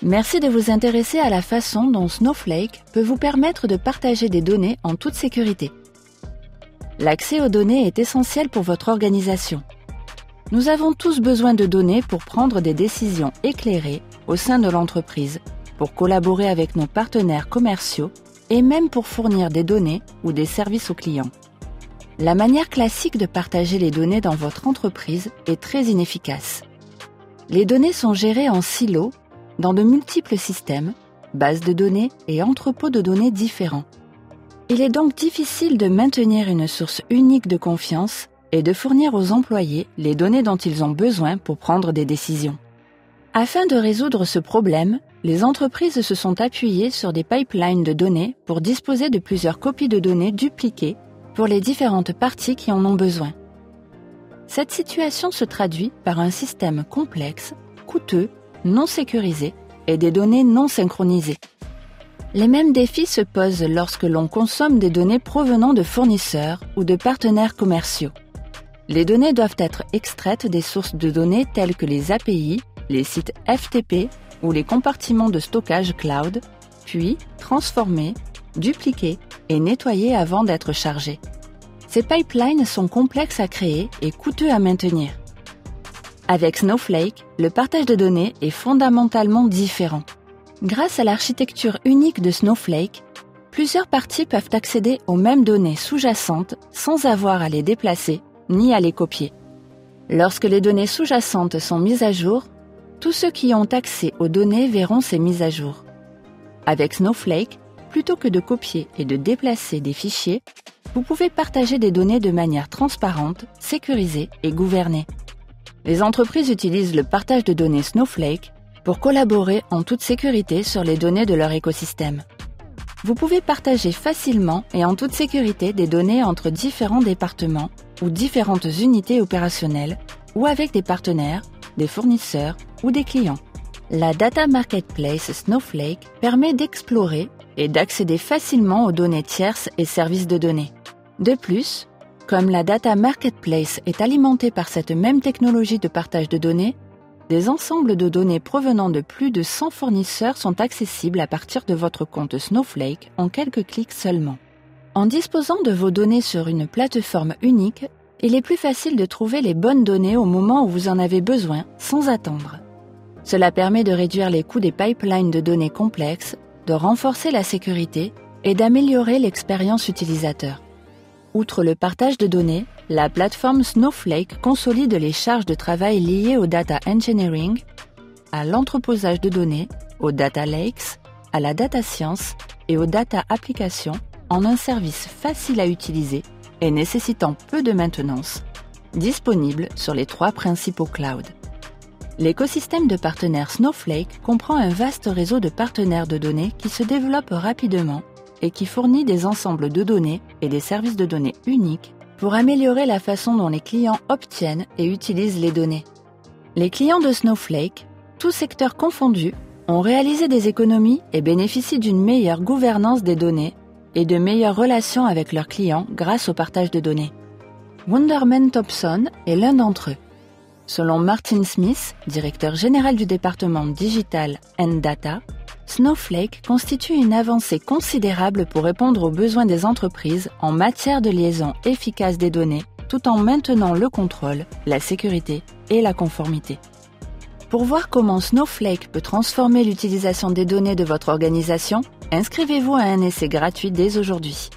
Merci de vous intéresser à la façon dont Snowflake peut vous permettre de partager des données en toute sécurité. L'accès aux données est essentiel pour votre organisation. Nous avons tous besoin de données pour prendre des décisions éclairées au sein de l'entreprise, pour collaborer avec nos partenaires commerciaux et même pour fournir des données ou des services aux clients. La manière classique de partager les données dans votre entreprise est très inefficace. Les données sont gérées en silos dans de multiples systèmes, bases de données et entrepôts de données différents. Il est donc difficile de maintenir une source unique de confiance et de fournir aux employés les données dont ils ont besoin pour prendre des décisions. Afin de résoudre ce problème, les entreprises se sont appuyées sur des pipelines de données pour disposer de plusieurs copies de données dupliquées pour les différentes parties qui en ont besoin. Cette situation se traduit par un système complexe, coûteux, non sécurisé et des données non synchronisées. Les mêmes défis se posent lorsque l'on consomme des données provenant de fournisseurs ou de partenaires commerciaux. Les données doivent être extraites des sources de données telles que les API, les sites FTP ou les compartiments de stockage cloud, puis transformées, dupliquées et nettoyées avant d'être chargées. Ces pipelines sont complexes à créer et coûteux à maintenir. Avec Snowflake, le partage de données est fondamentalement différent. Grâce à l'architecture unique de Snowflake, plusieurs parties peuvent accéder aux mêmes données sous-jacentes sans avoir à les déplacer ni à les copier. Lorsque les données sous-jacentes sont mises à jour, tous ceux qui ont accès aux données verront ces mises à jour. Avec Snowflake, plutôt que de copier et de déplacer des fichiers, vous pouvez partager des données de manière transparente, sécurisée et gouvernée. Les entreprises utilisent le partage de données Snowflake pour collaborer en toute sécurité sur les données de leur écosystème. Vous pouvez partager facilement et en toute sécurité des données entre différents départements ou différentes unités opérationnelles ou avec des partenaires, des fournisseurs ou des clients. La Data Marketplace Snowflake permet d'explorer et d'accéder facilement aux données tierces et services de données. De plus, comme la Data Marketplace est alimentée par cette même technologie de partage de données, des ensembles de données provenant de plus de 100 fournisseurs sont accessibles à partir de votre compte Snowflake en quelques clics seulement. En disposant de vos données sur une plateforme unique, il est plus facile de trouver les bonnes données au moment où vous en avez besoin sans attendre. Cela permet de réduire les coûts des pipelines de données complexes, de renforcer la sécurité et d'améliorer l'expérience utilisateur. Outre le partage de données, la plateforme Snowflake consolide les charges de travail liées au data engineering, à l'entreposage de données, aux data lakes, à la data science et aux data applications en un service facile à utiliser et nécessitant peu de maintenance, disponible sur les 3 principaux clouds. L'écosystème de partenaires Snowflake comprend un vaste réseau de partenaires de données qui se développe rapidement et qui fournit des ensembles de données et des services de données uniques pour améliorer la façon dont les clients obtiennent et utilisent les données. Les clients de Snowflake, tous secteurs confondus, ont réalisé des économies et bénéficient d'une meilleure gouvernance des données et de meilleures relations avec leurs clients grâce au partage de données. Wunderman Thompson est l'un d'entre eux. Selon Martin Smith, directeur général du département Digital and Data, Snowflake constitue une avancée considérable pour répondre aux besoins des entreprises en matière de liaison efficace des données, tout en maintenant le contrôle, la sécurité et la conformité. Pour voir comment Snowflake peut transformer l'utilisation des données de votre organisation, inscrivez-vous à un essai gratuit dès aujourd'hui.